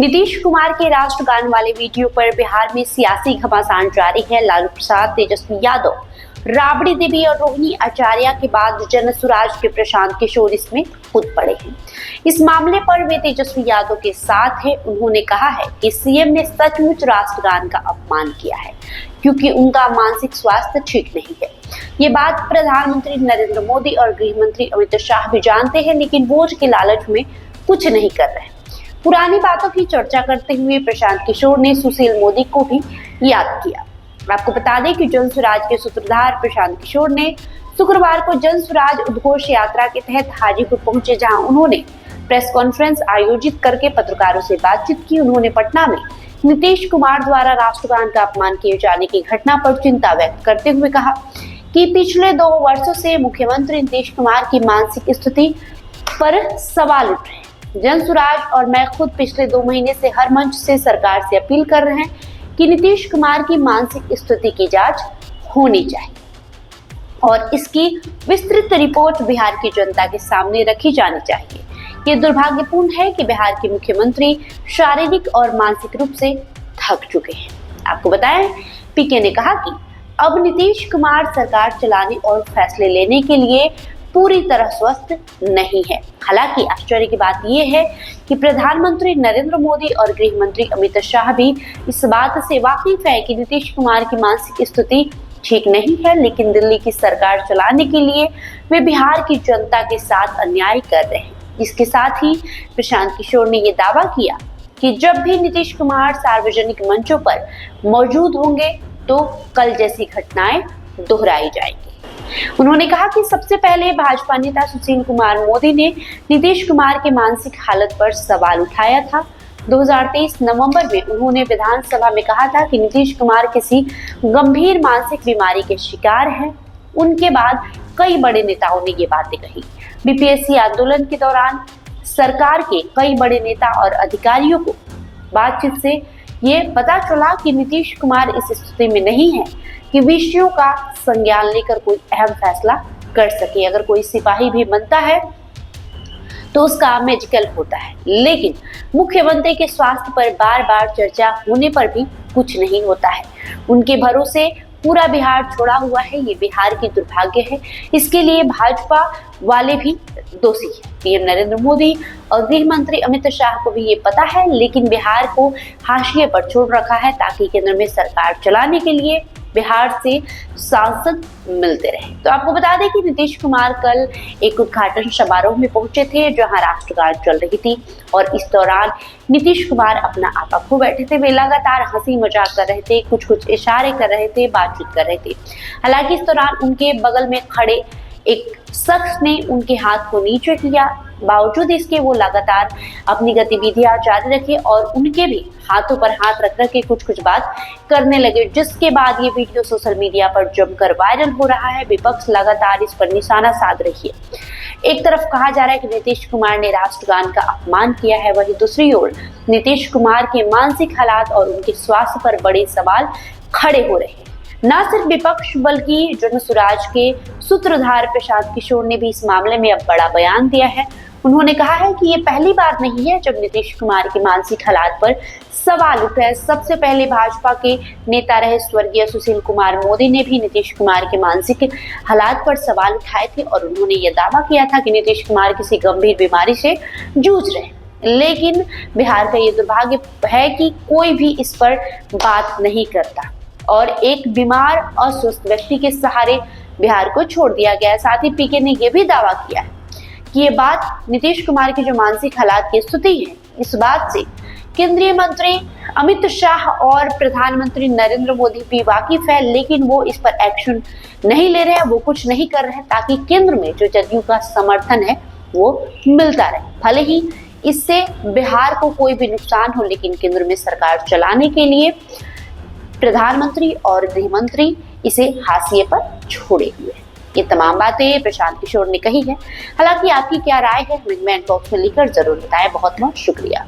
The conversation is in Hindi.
नीतीश कुमार के राष्ट्रगान वाले वीडियो पर बिहार में सियासी घमासान जारी है। लालू प्रसाद, तेजस्वी यादव, राबड़ी देवी और रोहिणी आचार्य के बाद जनसुराज के प्रशांत किशोर इसमें कूद पड़े हैं। इस मामले पर वे तेजस्वी यादव के साथ हैं। उन्होंने कहा है कि सीएम ने सचमुच राष्ट्रगान का अपमान किया है क्योंकि उनका मानसिक स्वास्थ्य ठीक नहीं है। ये बात प्रधानमंत्री नरेंद्र मोदी और गृह मंत्री अमित शाह भी जानते हैं, लेकिन वोट के लालच में कुछ नहीं कर रहे। पुरानी बातों की चर्चा करते हुए प्रशांत किशोर ने सुशील मोदी को भी याद किया। आपको बता दें कि जनसुराज के सूत्रधार प्रशांत किशोर ने शुक्रवार को जनसुराज उद्घोष यात्रा के तहत हाजीपुर पहुंचे, जहां उन्होंने प्रेस कॉन्फ्रेंस आयोजित करके पत्रकारों से बातचीत की। उन्होंने पटना में नीतीश कुमार द्वारा राष्ट्रगान का अपमान किए जाने की घटना पर चिंता व्यक्त करते हुए कहा कि पिछले 2 वर्षों से मुख्यमंत्री नीतीश कुमार की मानसिक स्थिति पर सवाल उठ रहे हैं। जनसुराज और मैं खुद पिछले 2 महीने से हर मंच से सरकार से अपील कर रहे हैं कि नीतीश कुमार की मानसिक स्थिति की जांच होनी चाहिए और इसकी विस्तृत रिपोर्ट बिहार की जनता के सामने रखी जानी चाहिए। ये दुर्भाग्यपूर्ण है कि बिहार के मुख्यमंत्री शारीरिक और मानसिक रूप से थक चुके हैं। आपको बताएं, पीके ने कहा कि अब नीतीश कुमार सरकार चलाने और फैसले लेने के लिए पूरी तरह स्वस्थ नहीं है। हालांकि आश्चर्य की बात यह है कि प्रधानमंत्री नरेंद्र मोदी और गृह मंत्री अमित शाह भी इस बात से वाकिफ है कि नीतीश कुमार की मानसिक स्थिति ठीक नहीं है, लेकिन दिल्ली की सरकार चलाने के लिए वे बिहार की जनता के साथ अन्याय कर रहे हैं। इसके साथ ही प्रशांत किशोर ने यह दावा किया कि जब भी नीतीश कुमार सार्वजनिक मंचों पर मौजूद होंगे तो कल जैसी घटनाएं दोहराई जाएंगी। उन्होंने कहा कि सबसे पहले भाजपा नेता सुशील कुमार मोदी ने नीतीश कुमार के मानसिक हालत पर सवाल उठाया था। 2023 नवंबर में उन्होंने विधानसभा में कहा था कि नीतीश कुमार किसी गंभीर मानसिक बीमारी के शिकार हैं। उनके बाद कई बड़े नेताओं ने ये बातें कही। बीपीएससी आंदोलन के दौरान सरकार के कई बड़े नेता और अधिकारियों को बातचीत से ये पता चला कि नीतीश कुमार इस स्थिति में नहीं है कि विषयों का संज्ञान लेकर कोई अहम फैसला कर सके। अगर कोई सिपाही भी बनता है तो उसका मेडिकल होता है, लेकिन मुख्यमंत्री के स्वास्थ्य पर बार बार चर्चा होने पर भी कुछ नहीं होता है। उनके भरोसे पूरा बिहार छोड़ा हुआ है। ये बिहार की दुर्भाग्य है। इसके लिए भाजपा वाले भी दोषी हैं। पीएम नरेंद्र मोदी और गृह मंत्री अमित शाह को भी ये पता है, लेकिन बिहार को हाशिए पर छोड़ रखा है ताकि केंद्र में सरकार चलाने के लिए बिहार से सांसद मिलते रहे। तो आपको बता दें कि नीतीश कुमार कल एक उद्घाटन समारोह में पहुंचे थे, जहां राष्ट्रगान चल रही थी और इस दौरान नीतीश कुमार अपना आपा खो बैठे थे। वे लगातार हंसी मजाक कर रहे थे, कुछ कुछ इशारे कर रहे थे, बातचीत कर रहे थे। हालांकि इस दौरान उनके बगल में खड़े एक शख्स ने उनके हाथ को नीचे किया। बावजूद इसके वो लगातार अपनी गतिविधियां जारी रखे और उनके भी हाथों पर हाथ रख के कुछ बात करने लगे, जिसके बाद ये वीडियो सोशल मीडिया पर जमकर वायरल हो रहा है। विपक्ष लगातार इस पर निशाना साध रही है। एक तरफ कहा जा रहा है कि नीतीश कुमार ने राष्ट्रगान का अपमान किया है, वहीं दूसरी ओर नीतीश कुमार के मानसिक हालात और उनके स्वास्थ्य पर बड़े सवाल खड़े हो रहे हैं। न सिर्फ विपक्ष बल्कि जनसुराज के सूत्रधार प्रशांत किशोर ने भी इस मामले में अब बड़ा बयान दिया है। उन्होंने कहा है कि ये पहली बार नहीं है जब नीतीश कुमार के मानसिक हालात पर सवाल उठ रहे हैं। सबसे पहले भाजपा के नेता रहे स्वर्गीय सुशील कुमार मोदी ने भी नीतीश कुमार के मानसिक हालात पर सवाल उठाए थे और उन्होंने ये दावा किया था कि नीतीश कुमार किसी गंभीर बीमारी से जूझ रहे हैं। लेकिन बिहार का ये दुर्भाग्य है कि कोई भी इस पर बात नहीं करता और एक बीमार और स्वस्थ व्यक्ति के सहारे बिहार को छोड़ दिया गया है। साथ ही पीके ने यह भी दावा किया है कि ये बात नीतीश कुमार की जो मानसिक हालात की स्थिति है, इस बात से केंद्रीय मंत्री अमित शाह और प्रधानमंत्री नरेंद्र मोदी भी वाकिफ है, लेकिन वो इस पर एक्शन नहीं ले रहे हैं, वो कुछ नहीं कर रहे हैं ताकि केंद्र में जो जदयू का समर्थन है वो मिलता रहे। भले ही इससे बिहार को कोई भी नुकसान हो, लेकिन केंद्र में सरकार चलाने के लिए प्रधानमंत्री और गृह मंत्री इसे हाशिए पर छोड़े हुए हैं। ये तमाम बातें प्रशांत किशोर ने कही है। हालांकि आपकी क्या राय है, हमें कमेंट बॉक्स में लिखकर जरूर बताएं। बहुत बहुत शुक्रिया।